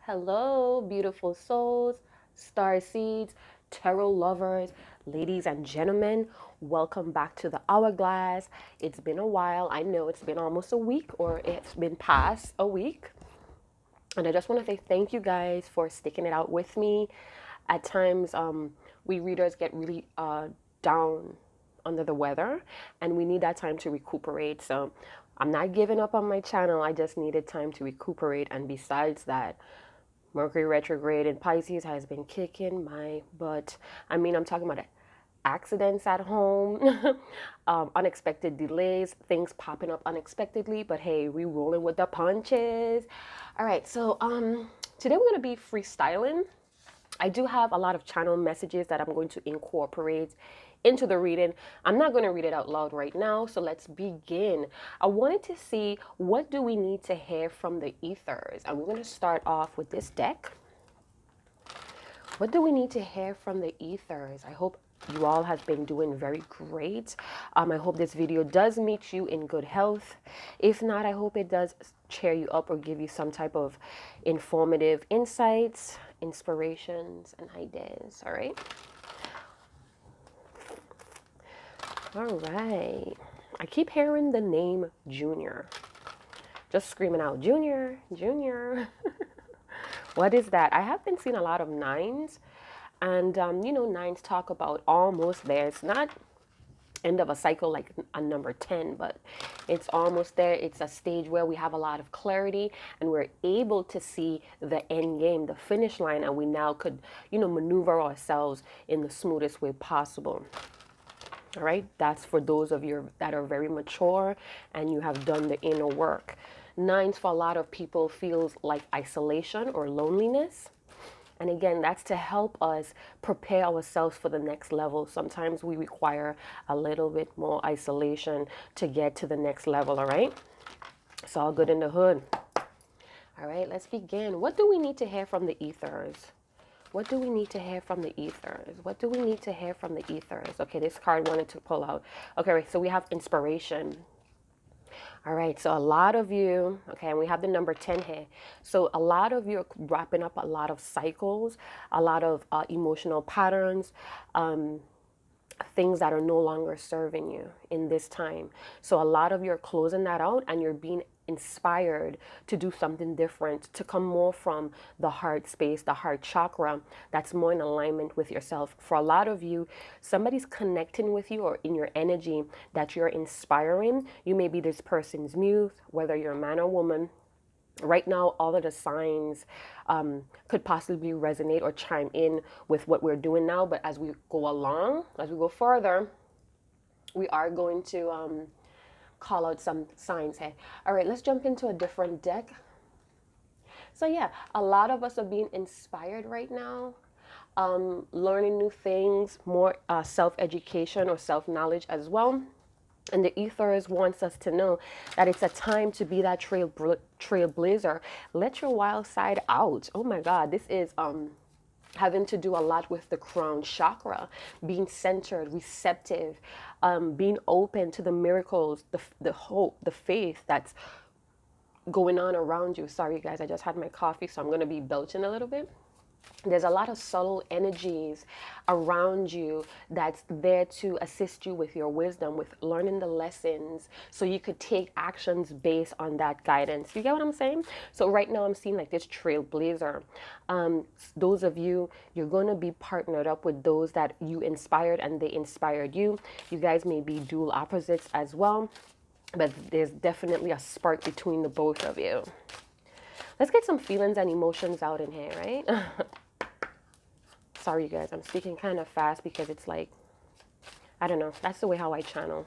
Hello, beautiful souls, star seeds, tarot lovers, ladies and gentlemen. Welcome back to the Hourglass. It's been a while. I know it's been almost a week, or it's been past a week. And I just want to say thank you guys for sticking it out with me. At times, we readers get really down under the weather, and we need that time to recuperate. So I'm not giving up on my channel. I just needed time to recuperate. And besides that, Mercury retrograde in Pisces has been kicking my butt. I mean, I'm talking about accidents at home, unexpected delays, things popping up unexpectedly. But hey, we rolling with the punches. All right, so today we're gonna be freestyling. I do have a lot of channel messages that I'm going to incorporate into the reading. I'm not going to read it out loud right now, so let's begin. I wanted to see, what do we need to hear from the ethers? And we're going to start off with this deck. What do we need to hear from the ethers? I hope you all have been doing very great. I hope this video does meet you in good health. If not, I hope it does cheer you up or give you some type of informative insights, inspirations, and ideas. All right. All right. I keep hearing the name Junior. Just screaming out, Junior, Junior. What is that? I have been seeing a lot of nines. And, nines talk about almost there. It's not end of a cycle like a number 10, but it's almost there. It's a stage where we have a lot of clarity and we're able to see the end game, the finish line, and we now could, maneuver ourselves in the smoothest way possible. All right, that's for those of you that are very mature and you have done the inner work. Nines for a lot of people feels like isolation or loneliness. And again, that's to help us prepare ourselves for the next level. Sometimes we require a little bit more isolation to get to the next level, all right? It's all good in the hood. All right, let's begin. What do we need to hear from the ethers? What do we need to hear from the ethers? What do we need to hear from the ethers? Okay, this card wanted to pull out. Okay, so we have inspiration. All right, so a lot of you, okay, and we have the number 10 here. So a lot of you are wrapping up a lot of cycles, a lot of emotional patterns, things that are no longer serving you in this time. So a lot of you are closing that out and you're being inspired to do something different, to come more from the heart space, the heart chakra, that's more in alignment with yourself. For a lot of you, somebody's connecting with you or in your energy that you're inspiring. You may be this person's muse, whether you're a man or woman. Right now, all of the signs could possibly resonate or chime in with what we're doing now. But as we go along, as we go further, we are going to call out some signs here. All right, let's jump into a different deck. So yeah, a lot of us are being inspired right now, learning new things, more self-education or self-knowledge as well. And the ethers wants us to know that it's a time to be that trailblazer. Let your wild side out. Oh my God, this is having to do a lot with the crown chakra, being centered, receptive, being open to the miracles, the hope, the faith that's going on around you. Sorry guys, I just had my coffee, so I'm going to be belching a little bit. There's a lot of subtle energies around you that's there to assist you with your wisdom, with learning the lessons, so you could take actions based on that guidance. You get what I'm saying? So right now I'm seeing like this trailblazer. Those of you, you're going to be partnered up with those that you inspired and they inspired you. You guys may be dual opposites as well, but there's definitely a spark between the both of you. Let's get some feelings and emotions out in here, right? Sorry, you guys, I'm speaking kind of fast because it's like, I don't know, that's the way how I channel.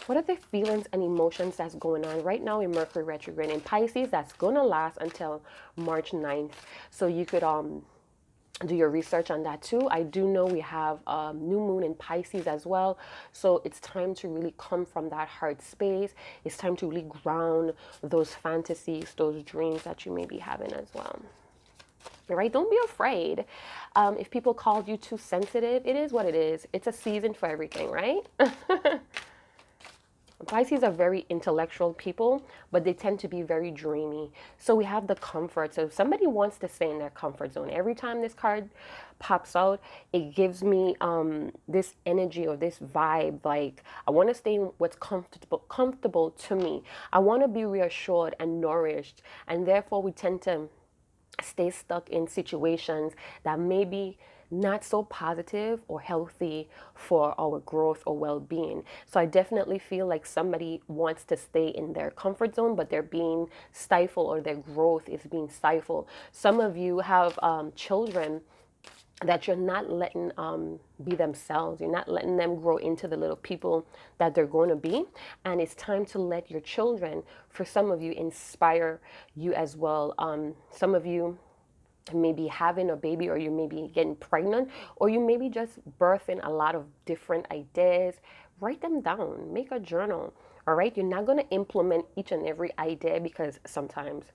What are the feelings and emotions that's going on right now in Mercury retrograde in Pisces? That's going to last until March 9th. So you could do your research on that too. I do know we have new moon in Pisces as well. So it's time to really come from that heart space. It's time to really ground those fantasies, those dreams that you may be having as well. All right, don't be afraid. If people called you too sensitive, it is what it is. It's a season for everything, right? Pisces are very intellectual people, but they tend to be very dreamy. So we have the comfort. So if somebody wants to stay in their comfort zone, every time this card pops out, it gives me this energy or this vibe. Like, I want to stay in what's comfortable to me. I want to be reassured and nourished. And therefore, we tend to stay stuck in situations that may be not so positive or healthy for our growth or well-being. So I definitely feel like somebody wants to stay in their comfort zone, but they're being stifled, or their growth is being stifled. Some of you have children that you're not letting be themselves. You're not letting them grow into the little people that they're going to be. And it's time to let your children, for some of you, inspire you as well. Some of you may be having a baby, or you may be getting pregnant, or you may be just birthing a lot of different ideas. Write them down, make a journal. All right, you're not going to implement each and every idea, because sometimes,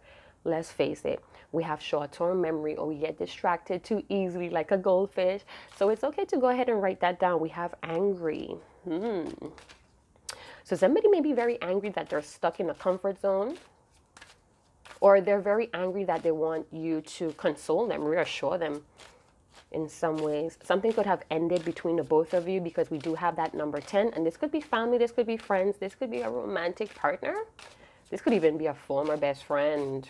let's face it, we have short-term memory, or we get distracted too easily like a goldfish. So it's okay to go ahead and write that down. We have angry. So somebody may be very angry that they're stuck in a comfort zone, or they're very angry that they want you to console them, reassure them in some ways. Something could have ended between the both of you, because we do have that number 10. And this could be family, this could be friends, this could be a romantic partner. This could even be a former best friend.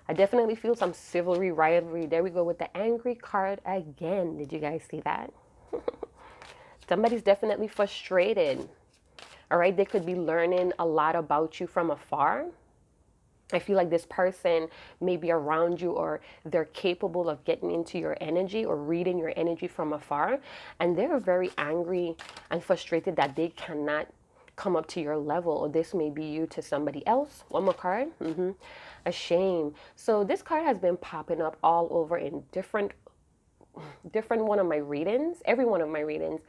I definitely feel some chivalry, rivalry. There we go with the angry card again. Did you guys see that? Somebody's definitely frustrated. All right, they could be learning a lot about you from afar. I feel like this person may be around you, or they're capable of getting into your energy or reading your energy from afar. And they're very angry and frustrated that they cannot come up to your level, or this may be you to somebody else. One more card. A shame. So this card has been popping up all over in different one of my readings, every one of my readings.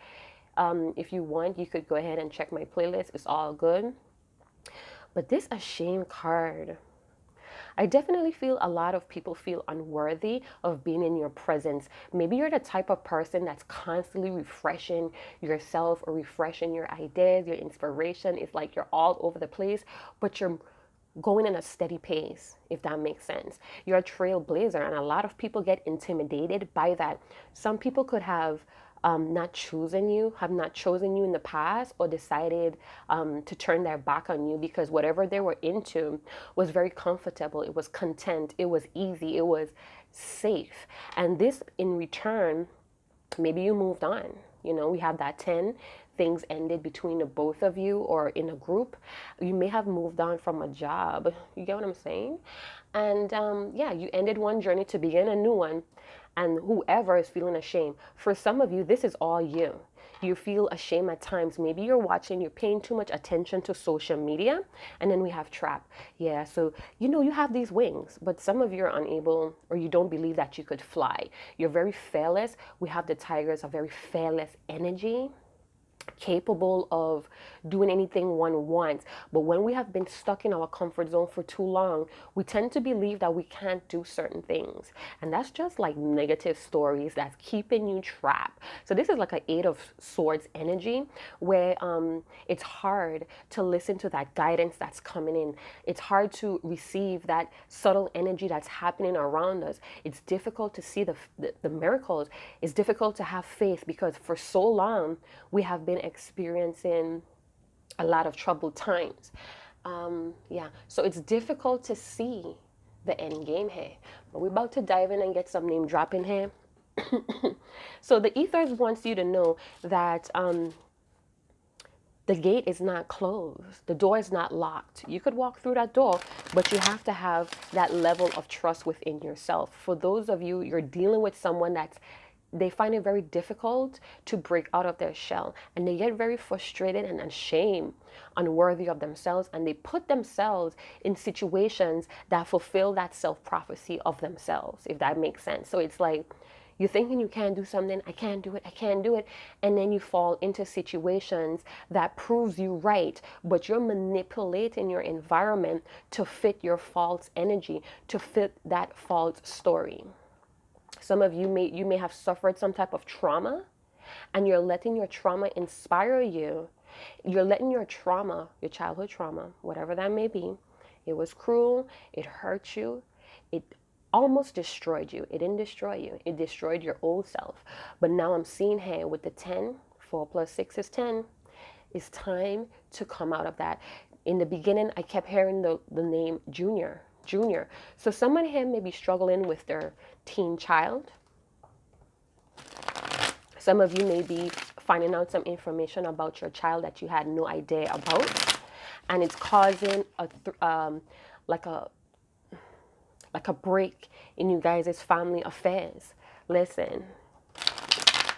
If you want, you could go ahead and check my playlist. It's all good. But this a shame card. I definitely feel a lot of people feel unworthy of being in your presence. Maybe you're the type of person that's constantly refreshing yourself, or refreshing your ideas, your inspiration. It's like you're all over the place, but you're going in a steady pace, if that makes sense. You're a trailblazer, and a lot of people get intimidated by that. Some people could have have not chosen you in the past, or decided to turn their back on you, because whatever they were into was very comfortable. It was content. It was easy. It was safe. And this in return, maybe you moved on. You know, we have that 10. Things ended between the both of you, or in a group. You may have moved on from a job. You get what I'm saying? And yeah, you ended one journey to begin a new one. And whoever is feeling ashamed, for some of you, this is all you. You feel ashamed at times. Maybe you're paying too much attention to social media. And then we have trap. Yeah, so you have these wings, but some of you are unable, or you don't believe that you could fly. You're very fearless. We have the tigers, a very fearless energy, capable of doing anything one wants. But when we have been stuck in our comfort zone for too long, we tend to believe that we can't do certain things. And that's just like negative stories that's keeping you trapped. So this is like an 8 of Swords energy, where it's hard to listen to that guidance that's coming in. It's hard to receive that subtle energy that's happening around us. It's difficult to see the miracles. It's difficult to have faith, because for so long we have been experiencing a lot of troubled times. Yeah, so it's difficult to see the end game here. But we're about to dive in and get some name dropping here. So the ethers wants you to know that the gate is not closed. The door is not locked. You could walk through that door, but you have to have that level of trust within yourself. For those of you, you're dealing with someone they find it very difficult to break out of their shell, and they get very frustrated and ashamed, unworthy of themselves, and they put themselves in situations that fulfill that self-prophecy of themselves, if that makes sense. So it's like, you're thinking you can't do something, I can't do it, and then you fall into situations that proves you right, but you're manipulating your environment to fit your false energy, to fit that false story. Some of you may have suffered some type of trauma, and you're letting your trauma inspire you You're letting your trauma, your childhood trauma, whatever that may be, it was cruel, it hurt you, it almost destroyed you. It didn't destroy you, it destroyed your old self. But now I'm seeing here with the 10, 4 plus 6 is 10. It's time to come out of that. In the beginning, I kept hearing the name Junior. Junior. So someone here may be struggling with their teen child. Some of you may be finding out some information about your child that you had no idea about, and it's causing like a break in you guys' family affairs. Listen,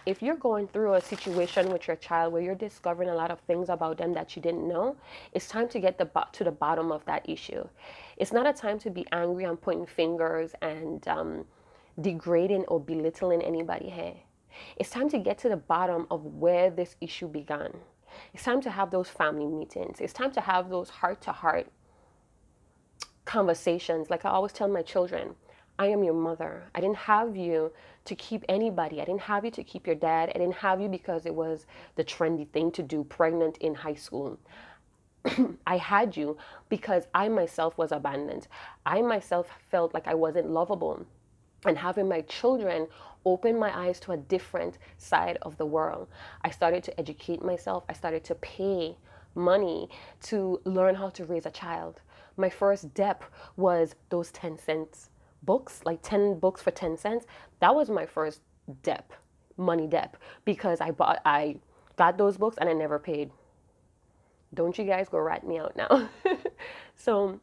if you're going through a situation with your child where you're discovering a lot of things about them that you didn't know, it's time to get to the bottom of that issue. It's not a time to be angry and pointing fingers and degrading or belittling anybody here. It's time to get to the bottom of where this issue began. It's time to have those family meetings. It's time to have those heart-to-heart conversations. Like I always tell my children, I am your mother. I didn't have you to keep anybody. I didn't have you to keep your dad. I didn't have you because it was the trendy thing to do pregnant in high school. I had you because I myself was abandoned. I myself felt like I wasn't lovable. And having my children opened my eyes to a different side of the world. I started to educate myself. I started to pay money to learn how to raise a child. My first debt was those 10 cents books, like 10 books for 10 cents. That was my first debt, money debt, because I got those books and I never paid. Don't you guys go rat me out now. So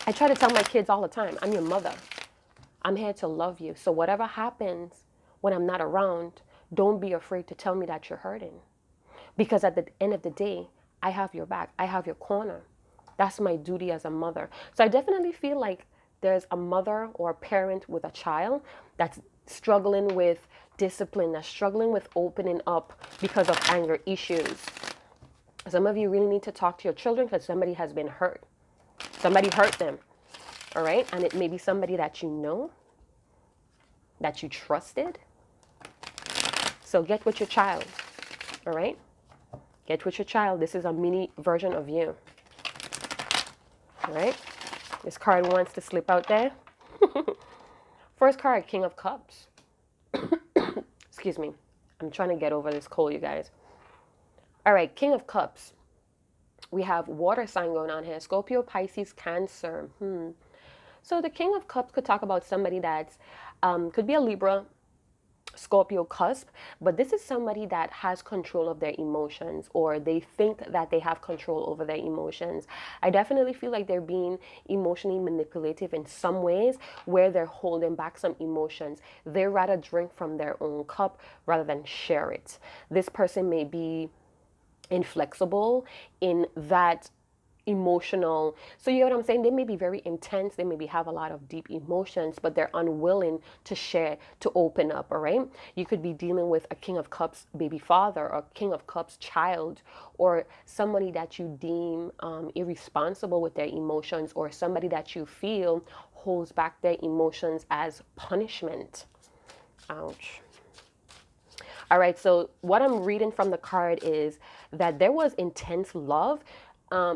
I try to tell my kids all the time, I'm your mother. I'm here to love you. So whatever happens when I'm not around, don't be afraid to tell me that you're hurting. Because at the end of the day, I have your back. I have your corner. That's my duty as a mother. So I definitely feel like there's a mother or a parent with a child that's struggling with discipline, that's struggling with opening up because of anger issues. Some of you really need to talk to your children because somebody has been hurt. Somebody hurt them. All right? And it may be somebody that you know, that you trusted. So get with your child. All right? Get with your child. This is a mini version of you. All right? This card wants to slip out there. First card, King of Cups. Excuse me. I'm trying to get over this cold, you guys. All right, King of Cups. We have water sign going on here. Scorpio, Pisces, Cancer. So the King of Cups could talk about somebody that's, could be a Libra, Scorpio cusp, but this is somebody that has control of their emotions, or they think that they have control over their emotions. I definitely feel like they're being emotionally manipulative in some ways where they're holding back some emotions. They rather drink from their own cup rather than share it. This person may be inflexible in that emotional, so you know what I'm saying, they may be very intense, they maybe have a lot of deep emotions, but they're unwilling to share, to open up. All right, you could be dealing with a King of Cups baby father, or King of Cups child, or somebody that you deem irresponsible with their emotions, or somebody that you feel holds back their emotions as punishment. Ouch. All right, so what I'm reading from the card is that there was intense love.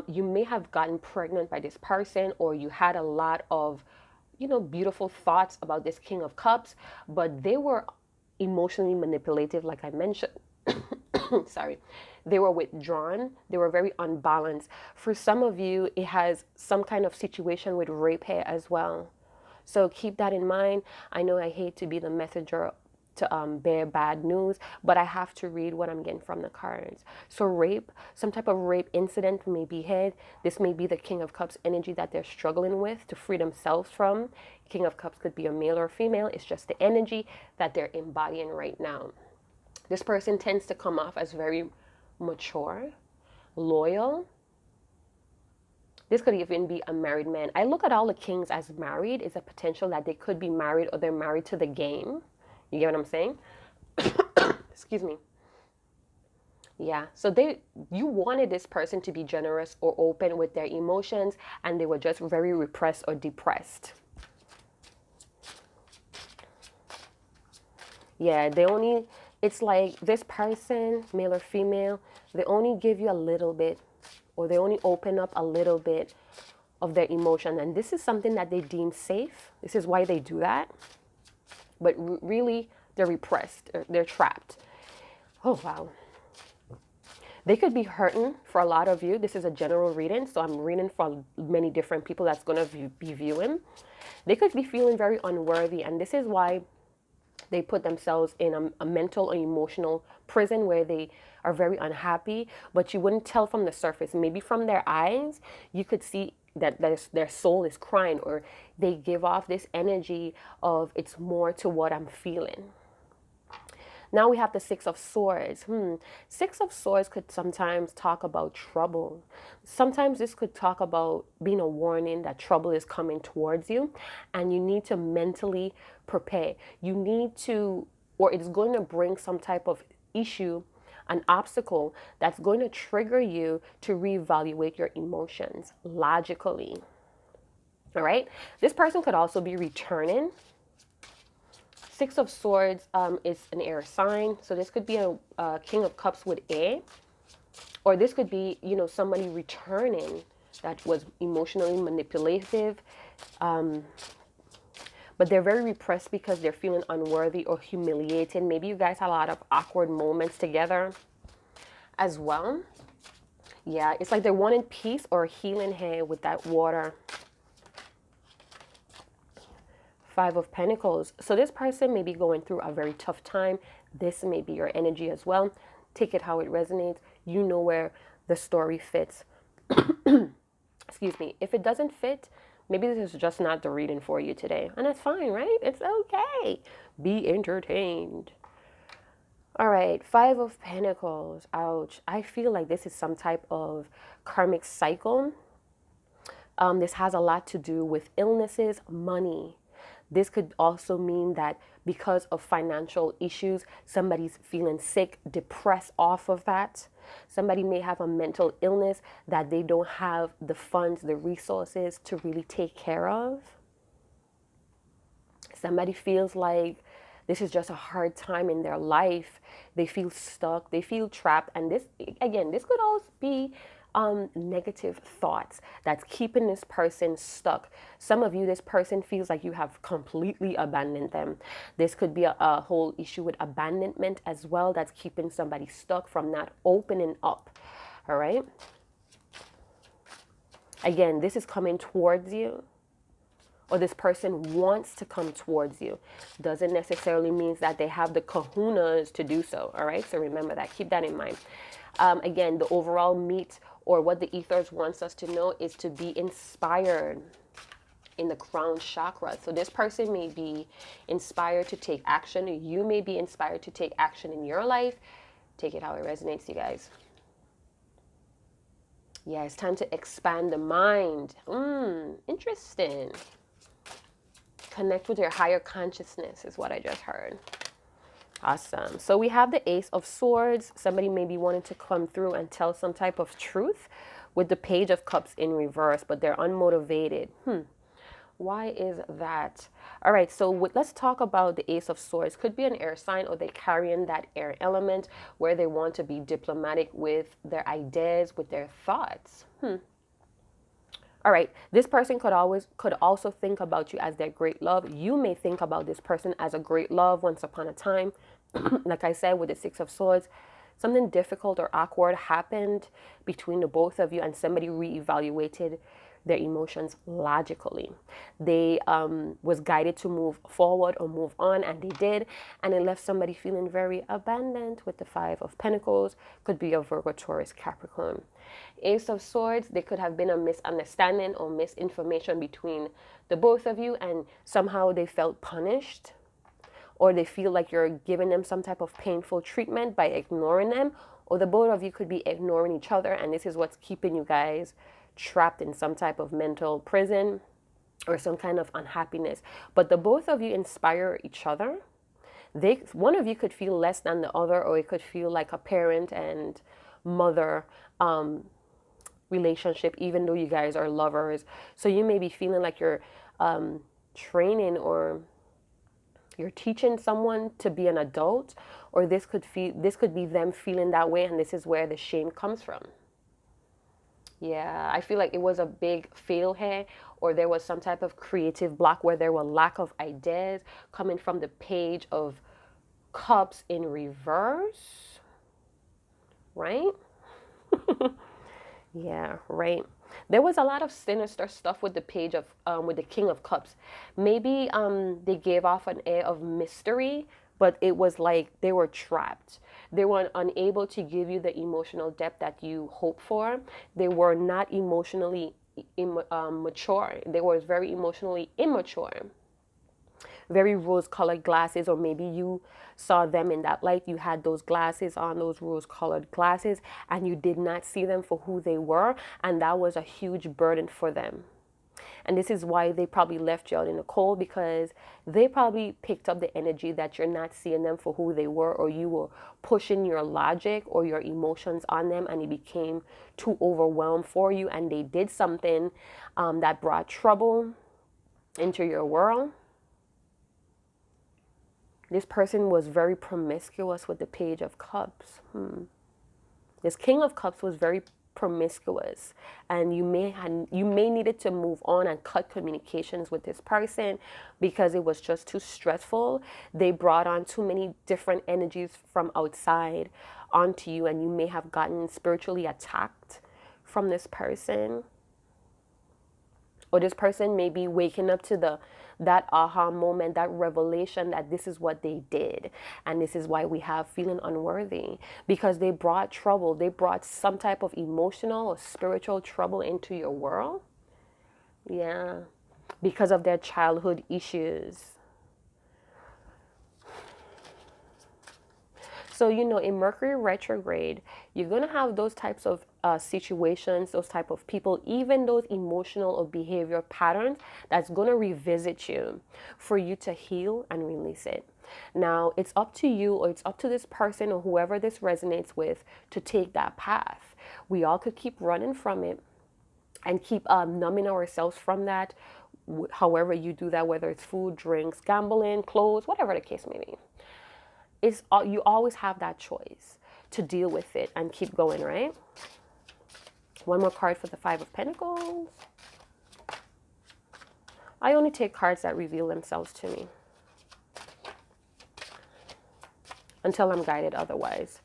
You may have gotten pregnant by this person, or you had a lot of, beautiful thoughts about this King of Cups, but they were emotionally manipulative, like I mentioned. Sorry. They were withdrawn. They were very unbalanced. For some of you, it has some kind of situation with rape here as well. So keep that in mind. I know I hate to be the messenger to bear bad news, but I have to read what I'm getting from the cards. So rape, some type of rape incident may be had. This may be the King of Cups energy that they're struggling with to free themselves from. King of Cups could be a male or female. It's just the energy that they're embodying right now. This person tends to come off as very mature, loyal. This could even be a married man. I look at all the kings as married. Is a potential that they could be married, or they're married to the game. You get what I'm saying? Excuse me. Yeah, so you wanted this person to be generous or open with their emotions, and they were just very repressed or depressed. Yeah, it's like this person, male or female, They only give you a little bit, or they only open up a little bit of their emotion. And this is something that they deem safe. This is why they do that. But really, they're repressed. They're trapped. Oh, wow. They could be hurting for a lot of you. This is a general reading, so I'm reading for many different people that's going to be viewing. They could be feeling very unworthy, and this is why they put themselves in a mental or emotional prison where they are very unhappy, but you wouldn't tell from the surface. Maybe from their eyes, you could see that their soul is crying, or they give off this energy of it's more to what I'm feeling. Now we have the Six of Swords. Six of Swords could sometimes talk about trouble. Sometimes this could talk about being a warning that trouble is coming towards you, and you need to mentally prepare. You need to, or it's going to bring some type of issue, an obstacle that's going to trigger you to reevaluate your emotions logically. All right? This person could also be returning. Six of Swords is an air sign. So this could be a King of Cups with air. Or this could be, somebody returning that was emotionally manipulative. But they're very repressed because they're feeling unworthy or humiliated. Maybe you guys had a lot of awkward moments together as well. Yeah, it's like they're wanting peace or healing here with that water. Five of Pentacles. So this person may be going through a very tough time. This may be your energy as well. Take it how it resonates. You know where the story fits. Excuse me. If it doesn't fit, maybe this is just not the reading for you today. And that's fine, right? It's okay. Be entertained. All right. Five of Pentacles. Ouch. I feel like this is some type of karmic cycle. This has a lot to do with illnesses, money. This could also mean that because of financial issues, somebody's feeling sick, depressed off of that. Somebody may have a mental illness that they don't have the funds, the resources to really take care of. Somebody feels like this is just a hard time in their life. They feel stuck, they feel trapped. And this, again, this could also be negative thoughts that's keeping this person stuck. Some of you, this person feels like you have completely abandoned them. This could be a whole issue with abandonment as well that's keeping somebody stuck from not opening up. All right. Again, this is coming towards you, or this person wants to come towards you. Doesn't necessarily mean that they have the kahunas to do so. All right. So remember that. Keep that in mind. Again, the overall meat, or what the ethers wants us to know, is to be inspired in the crown chakra. So this person may be inspired to take action. You may be inspired to take action in your life. Take it how it resonates, you guys. Yeah, it's time to expand the mind. Interesting. Connect with your higher consciousness is what I just heard. Awesome. So we have the Ace of Swords. Somebody may be wanting to come through and tell some type of truth with the Page of Cups in reverse, but they're unmotivated. Why is that? All right, so let's talk about the Ace of Swords. Could be an air sign, or they carry in that air element where they want to be diplomatic with their ideas, with their thoughts. All right, this person could also think about you as their great love. You may think about this person as a great love once upon a time. Like I said, with the Six of Swords, something difficult or awkward happened between the both of you, and somebody reevaluated their emotions logically. They was guided to move forward or move on, and they did, and it left somebody feeling very abandoned with the Five of Pentacles. Could be a Virgo, Taurus, Capricorn. Ace of Swords, there could have been a misunderstanding or misinformation between the both of you, and somehow they felt punished, or they feel like you're giving them some type of painful treatment by ignoring them, or the both of you could be ignoring each other, and this is what's keeping you guys trapped in some type of mental prison or some kind of unhappiness. But the both of you inspire each other. One of you could feel less than the other, or it could feel like a parent and mother relationship, even though you guys are lovers. So you may be feeling like you're training, or you're teaching someone to be an adult, or this could be them feeling that way, and this is where the shame comes from. Yeah, I feel like it was a big fail here, or there was some type of creative block where there were lack of ideas coming from the Page of Cups in reverse, right? Yeah, right. There was a lot of sinister stuff with the Page of with the King of Cups. Maybe they gave off an air of mystery, but it was like they were trapped. They were unable to give you the emotional depth that you hope for. They were not emotionally mature. They were very emotionally immature, very rose-colored glasses, or maybe you saw them in that light. You had those glasses on, those rose-colored glasses, and you did not see them for who they were, and that was a huge burden for them. And this is why they probably left you out in the cold, because they probably picked up the energy that you're not seeing them for who they were, or you were pushing your logic or your emotions on them, and it became too overwhelmed for you, and they did something that brought trouble into your world. This person was very promiscuous with the Page of Cups. This King of Cups was very promiscuous, and you may needed to move on and cut communications with this person because it was just too stressful. They brought on too many different energies from outside onto you, and you may have gotten spiritually attacked from this person. Or this person may be waking up to that aha moment, that revelation that this is what they did. And this is why we have feeling unworthy, because they brought trouble. They brought some type of emotional or spiritual trouble into your world. Yeah, because of their childhood issues. So, in Mercury retrograde, you're going to have those types of situations, those type of people, even those emotional or behavior patterns that's going to revisit you for you to heal and release it. Now, it's up to you, or it's up to this person or whoever this resonates with, to take that path. We all could keep running from it and keep numbing ourselves from that. However you do that, whether it's food, drinks, gambling, clothes, whatever the case may be. You always have that choice to deal with it and keep going, right? One more card for the Five of Pentacles. I only take cards that reveal themselves to me until I'm guided otherwise.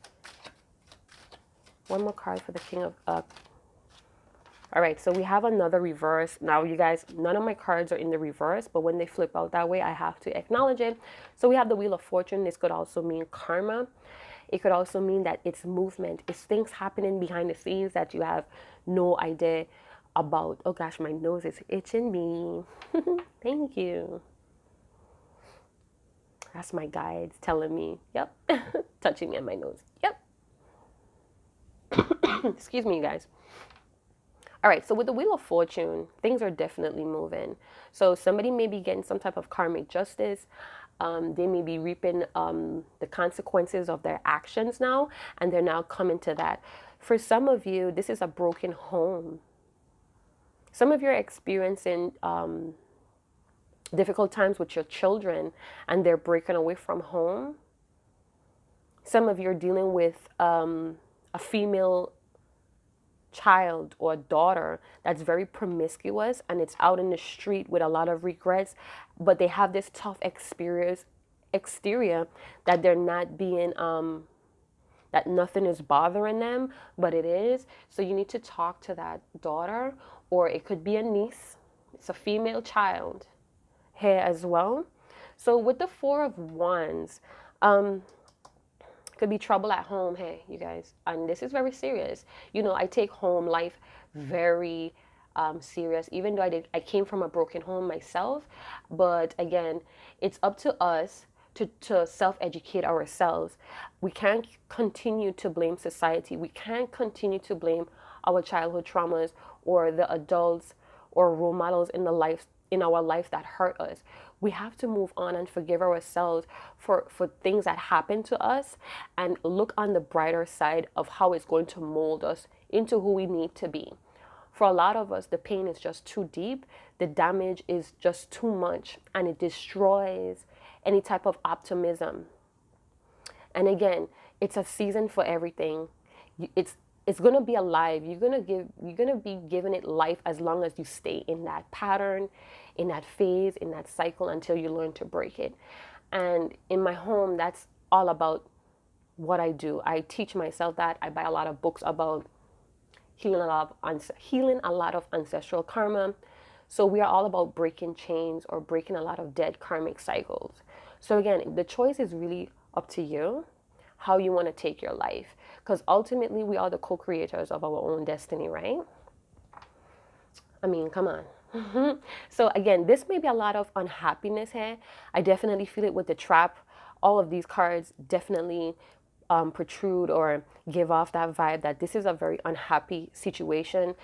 One more card for the King of all right, so we have another reverse. Now, you guys, none of my cards are in the reverse, but when they flip out that way, I have to acknowledge it. So we have the Wheel of Fortune. This could also mean karma. It could also mean that it's movement. It's things happening behind the scenes that you have no idea about. Oh gosh, my nose is itching me. Thank you. That's my guides telling me, yep, touching me on my nose. Yep. Excuse me, you guys. All right, so with the Wheel of Fortune, things are definitely moving. So somebody may be getting some type of karmic justice. They may be reaping the consequences of their actions now, and they're now coming to that. For some of you, this is a broken home. Some of you are experiencing difficult times with your children, and they're breaking away from home. Some of you are dealing with a female child or daughter that's very promiscuous, and it's out in the street with a lot of regrets, but they have this tough exterior that they're not being that nothing is bothering them, but it is. So you need to talk to that daughter, or it could be a niece. It's a female child here as well. So with the Four of Wands, could be trouble at home, hey, you guys. And this is very serious. I take home life very serious, even though I came from a broken home myself. But again, it's up to us to self-educate ourselves. We can't continue to blame society. We can't continue to blame our childhood traumas or the adults or role models in our life that hurt us. We have to move on and forgive ourselves for things that happened to us, and look on the brighter side of how it's going to mold us into who we need to be. For a lot of us, the pain is just too deep. The damage is just too much, and it destroys any type of optimism. And again, it's a season for everything. It's gonna be alive. You're gonna be giving it life as long as you stay in that pattern, in that phase, in that cycle until you learn to break it. And in my home, that's all about what I do. I teach myself that. I buy a lot of books about healing a lot of ancestral karma. So we are all about breaking chains or breaking a lot of dead karmic cycles. So again, the choice is really up to you how you want to take your life, because ultimately we are the co-creators of our own destiny, right? I mean, come on. So again, this may be a lot of unhappiness here. I definitely feel it with the trap. All of these cards definitely protrude or give off that vibe that this is a very unhappy situation.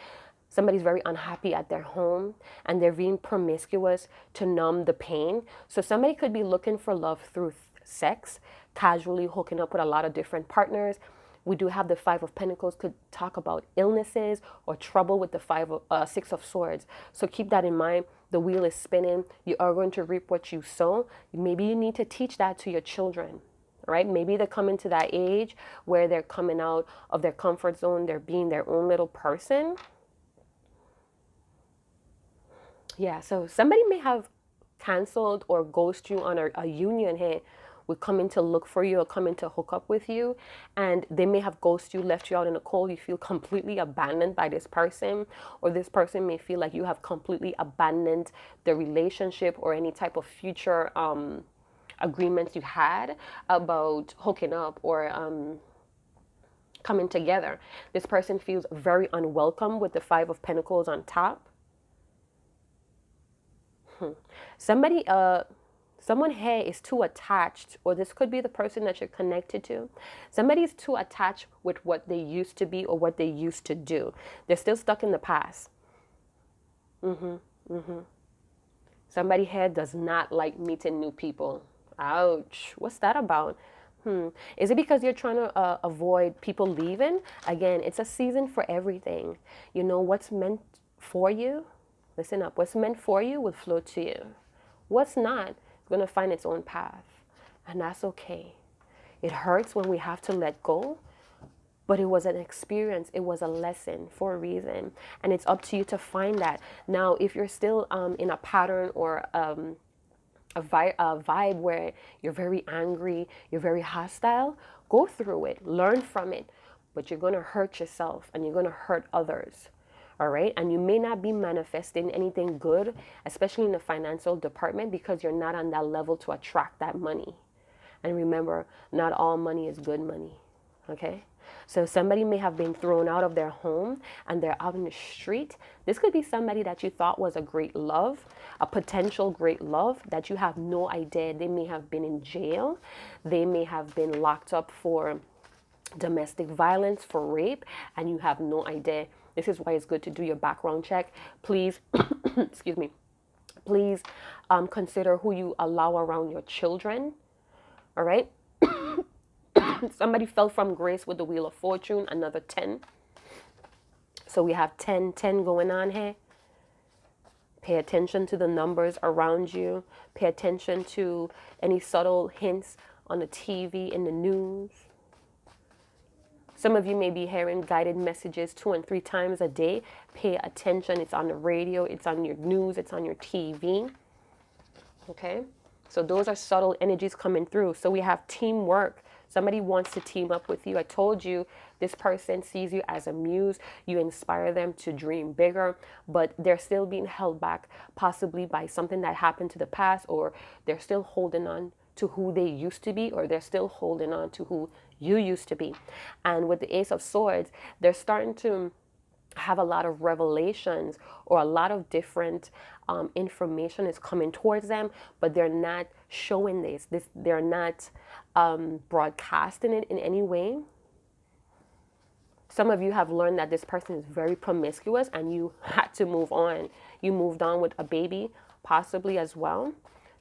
Somebody's very unhappy at their home and they're being promiscuous to numb the pain. So somebody could be looking for love through sex, casually hooking up with a lot of different partners. We do have the Five of Pentacles, could talk about illnesses or trouble with the Six of Swords. So keep that in mind. The wheel is spinning. You are going to reap what you sow. Maybe you need to teach that to your children, right? Maybe they're coming to that age where they're coming out of their comfort zone. They're being their own little person. Yeah, so somebody may have canceled or ghost you on a union here with coming to look for you or coming to hook up with you, and they may have ghosted you, left you out in the cold. You feel completely abandoned by this person, or this person may feel like you have completely abandoned the relationship or any type of future agreements you had about hooking up or coming together. This person feels very unwelcome with the Five of Pentacles on top. Somebody, someone here is too attached, or this could be the person that you're connected to. Somebody's too attached with what they used to be or what they used to do. They're still stuck in the past. Somebody here does not like meeting new people. Ouch. What's that about? Is it because you're trying to avoid people leaving? Again, it's a season for everything. You know, what's meant for you, listen up, what's meant for you will flow to you. What's not is going to find its own path. And that's okay. It hurts when we have to let go, but it was an experience. It was a lesson for a reason. And it's up to you to find that. Now, if you're still in a pattern or a vibe where you're very angry, you're very hostile, go through it, learn from it, but you're going to hurt yourself and you're going to hurt others. All right. And you may not be manifesting anything good, especially in the financial department, because you're not on that level to attract that money. And remember, not all money is good money. Okay. So somebody may have been thrown out of their home and they're out in the street. This could be somebody that you thought was a great love, a potential great love that you have no idea. They may have been in jail. They may have been locked up for domestic violence, for rape, and you have no idea. This is why it's good to do your background check. Please, excuse me, please consider who you allow around your children. All right. Somebody fell from grace with the Wheel of Fortune, another 10. So we have 10 going on here. Pay attention to the numbers around you. Pay attention to any subtle hints on the TV, in the news. Some of you may be hearing guided messages 2 and 3 times a day. Pay attention. It's on the radio. It's on your news. It's on your TV. Okay. So those are subtle energies coming through. So we have teamwork. Somebody wants to team up with you. I told you this person sees you as a muse. You inspire them to dream bigger, but they're still being held back, possibly by something that happened to the past, or they're still holding on to who they used to be, or they're still holding on to who you used to be. And with the Ace of Swords, they're starting to have a lot of revelations, or a lot of different information is coming towards them, but they're not showing this they're not broadcasting it in any way. Some of you have learned that this person is very promiscuous and you had to move on. You moved on with a baby, possibly as well.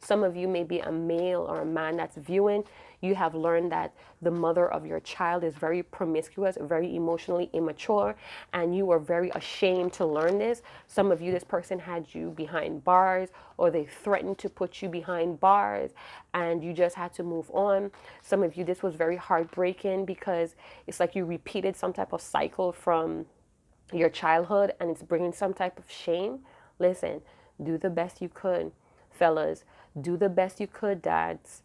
Some of you may be a male or a man that's viewing. You have learned that the mother of your child is very promiscuous, very emotionally immature, and you were very ashamed to learn this. Some of you, this person had you behind bars, or they threatened to put you behind bars, and you just had to move on. Some of you, this was very heartbreaking because it's like you repeated some type of cycle from your childhood, and it's bringing some type of shame. Listen, do the best you could, fellas. Do the best you could, dads.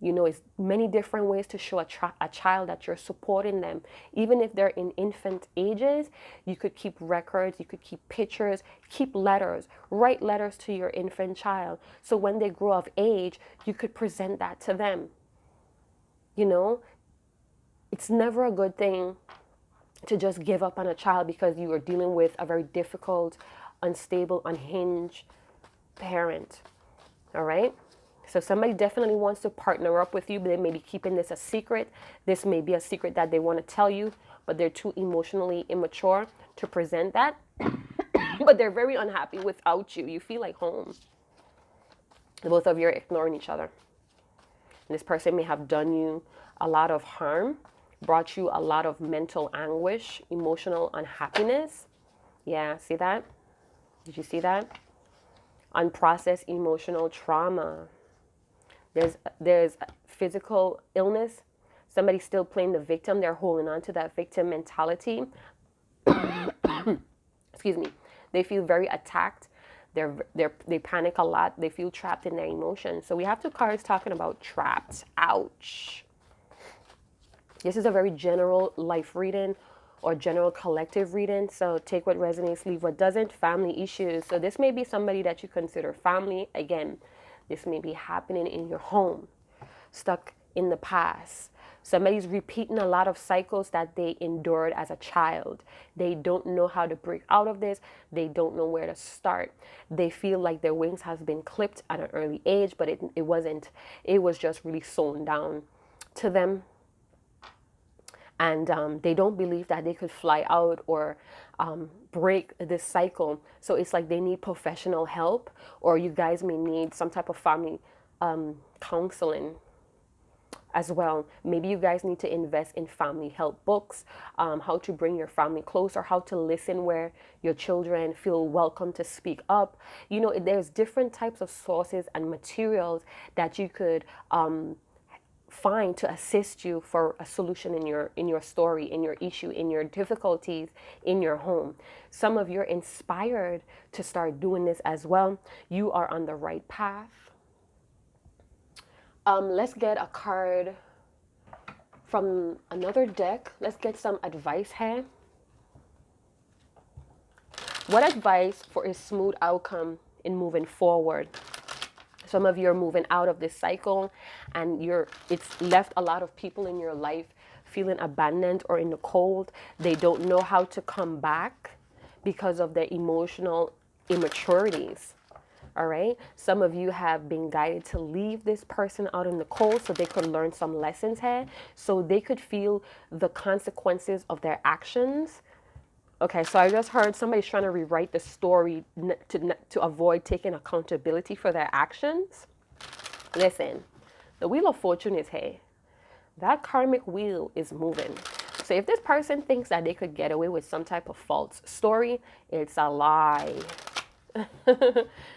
You know, it's many different ways to show a child that you're supporting them. Even if they're in infant ages, you could keep records, you could keep pictures, keep letters, write letters to your infant child. So when they grow of age, you could present that to them. You know, it's never a good thing to just give up on a child because you are dealing with a very difficult, unstable, unhinged parent. All right? So somebody definitely wants to partner up with you, but they may be keeping this a secret. This may be a secret that they want to tell you, but they're too emotionally immature to present that. But they're very unhappy without you. You feel like home. The both of you are ignoring each other. And this person may have done you a lot of harm, brought you a lot of mental anguish, emotional unhappiness. Yeah, see that? Did you see that? Unprocessed emotional trauma. There's physical illness. Somebody's still playing the victim. They're holding on to that victim mentality. Excuse me. They feel very attacked. They panic a lot. They feel trapped in their emotions. So we have two cards talking about trapped. Ouch. This is a very general life reading or general collective reading. So take what resonates, leave what doesn't. Family issues. So this may be somebody that you consider family. Again, this may be happening in your home, stuck in the past. Somebody's repeating a lot of cycles that they endured as a child. They don't know how to break out of this. They don't know where to start. They feel like their wings has been clipped at an early age, but it wasn't. It was just really sewn down to them. And they don't believe that they could fly out or break this cycle. So it's like they need professional help, or you guys may need some type of family counseling as well. Maybe you guys need to invest in family help books, how to bring your family closer, how to listen where your children feel welcome to speak up. You know, there's different types of sources and materials that you could find to assist you for a solution in your story, in your issue, in your difficulties, in your home. Some of you are inspired to start doing this as well. You are on the right path. Let's get a card from another deck. Let's get some advice here. What advice for a smooth outcome in moving forward? Some of you are moving out of this cycle, and it's left a lot of people in your life feeling abandoned or in the cold. They don't know how to come back because of their emotional immaturities. All right. Some of you have been guided to leave this person out in the cold so they could learn some lessons here, so they could feel the consequences of their actions. Okay, so I just heard somebody's trying to rewrite the story to avoid taking accountability for their actions. Listen, the Wheel of Fortune is here. That karmic wheel is moving. So if this person thinks that they could get away with some type of false story, it's a lie.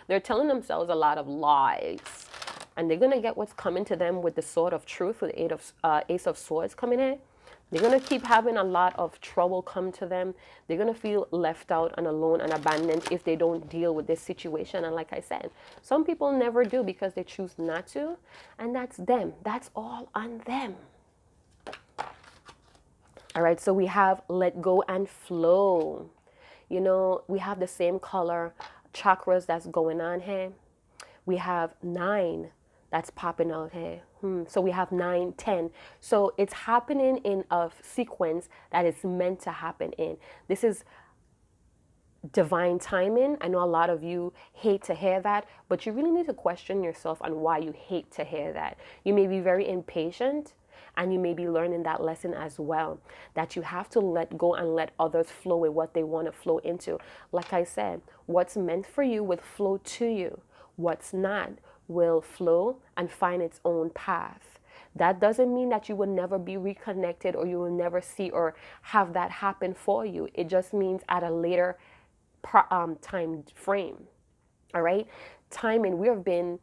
They're telling themselves a lot of lies, and they're going to get what's coming to them with the Sword of Truth, with the Ace of Swords coming in. They're going to keep having a lot of trouble come to them. They're going to feel left out and alone and abandoned if they don't deal with this situation. And like I said, some people never do because they choose not to, and that's them. That's all on them. All right, so we have let go and flow. You know, we have the same color chakras that's going on here. We have 9 that's popping out here. So we have 9, 10. So it's happening in a sequence that is meant to happen in. This is divine timing. I know a lot of you hate to hear that, but you really need to question yourself on why you hate to hear that. You may be very impatient, and you may be learning that lesson as well, that you have to let go and let others flow with what they want to flow into. Like I said, what's meant for you will flow to you. What's not will flow and find its own path. That doesn't mean that you will never be reconnected or you will never see or have that happen for you. It just means at a later time frame. All right, timing. We have been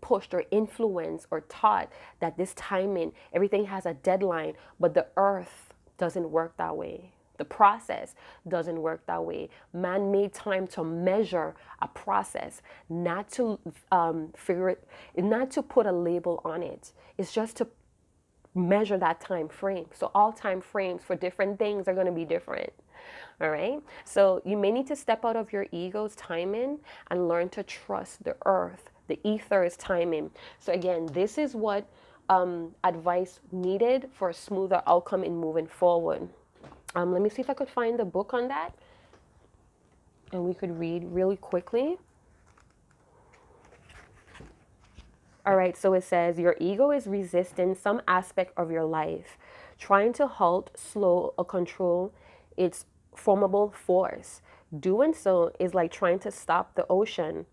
pushed or influenced or taught that this timing, everything has a deadline, but the earth doesn't work that way. The process doesn't work that way. Man made time to measure a process, not to figure it, not to put a label on it. It's just to measure that time frame. So all time frames for different things are going to be different. All right. So you may need to step out of your ego's timing and learn to trust the earth, the ether's timing. So again, this is what advice needed for a smoother outcome in moving forward. Let me see if I could find the book on that and we could read really quickly. All right, so it says your ego is resisting some aspect of your life, trying to halt, slow, or control its formidable force. Doing so is like trying to stop the ocean.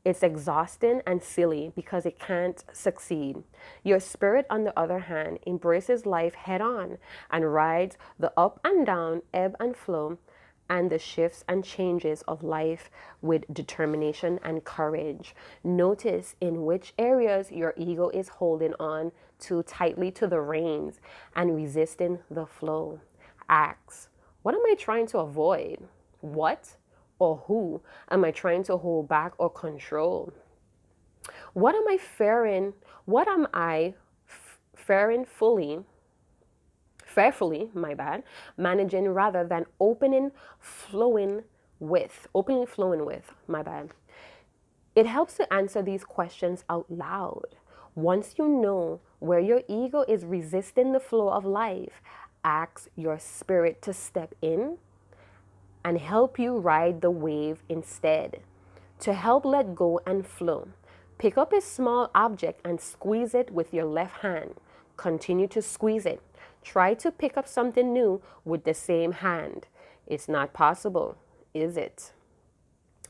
It's exhausting and silly because it can't succeed. Your spirit, on the other hand, embraces life head on and rides the up and down, ebb and flow, and the shifts and changes of life with determination and courage. Notice in which areas your ego is holding on too tightly to the reins and resisting the flow. Ask, what am I trying to avoid? What or who am I trying to hold back or control? What am I fearing? What am I fearing fearfully, my bad, managing rather than openly flowing with, my bad. It helps to answer these questions out loud. Once you know where your ego is resisting the flow of life, ask your spirit to step in and help you ride the wave instead. To help let go and flow, pick up a small object and squeeze it with your left hand. Continue to squeeze it. Try to pick up something new with the same hand. It's not possible, is it?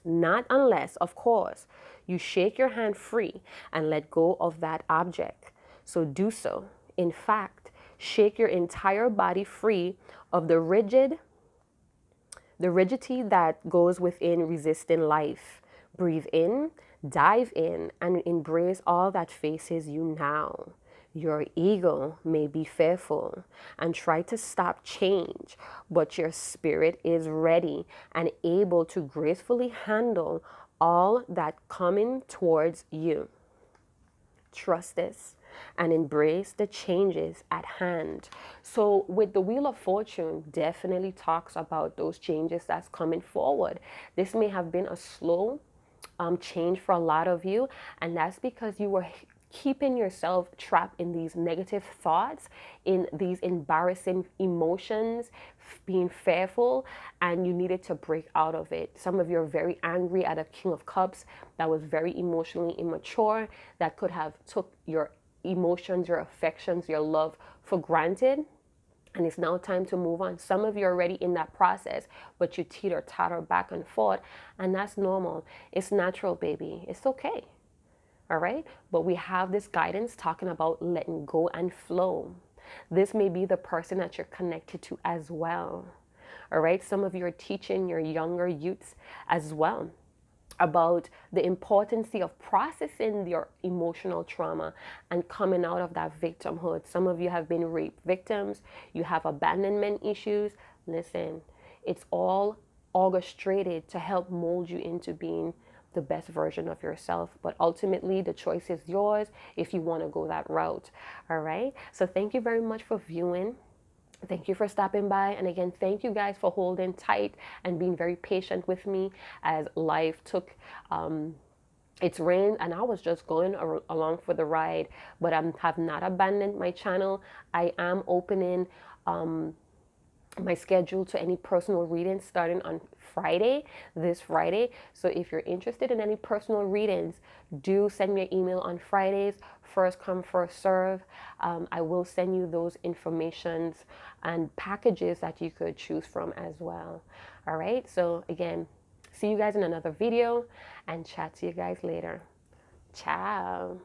Not unless, of course, you shake your hand free and let go of that object. So do so. In fact, shake your entire body free of the rigidity that goes within resisting life. Breathe in, dive in, and embrace all that faces you now. Your ego may be fearful and try to stop change, but your spirit is ready and able to gracefully handle all that coming towards you. Trust this and embrace the changes at hand. So with the Wheel of Fortune, definitely talks about those changes that's coming forward. This may have been a slow change for a lot of you, and that's because you were keeping yourself trapped in these negative thoughts, in these embarrassing emotions, being fearful, and you needed to break out of it. Some of you are very angry at a King of Cups that was very emotionally immature, that could have took your emotions, your affections, your love for granted. And it's now time to move on. Some of you are already in that process, but you teeter-totter back and forth, and that's normal. It's natural, baby. It's okay. All right? But we have this guidance talking about letting go and flow. This may be the person that you're connected to as well. All right? Some of you are teaching your younger youths as well about the importance of processing your emotional trauma and coming out of that victimhood. Some of you have been rape victims. You have abandonment issues. Listen, it's all orchestrated to help mold you into being the best version of yourself. But ultimately, the choice is yours if you want to go that route. All right? So thank you very much for viewing. Thank you for stopping by. And again, thank you guys for holding tight and being very patient with me as life took its reign, and I was just going along for the ride. But I have not abandoned my channel. I am opening my schedule to any personal readings starting on this Friday. So if you're interested in any personal readings, do send me an email on Fridays. First come, first serve. I will send you those informations and packages that you could choose from as well. All right. So again, See you guys in another video and chat to you guys later. Ciao.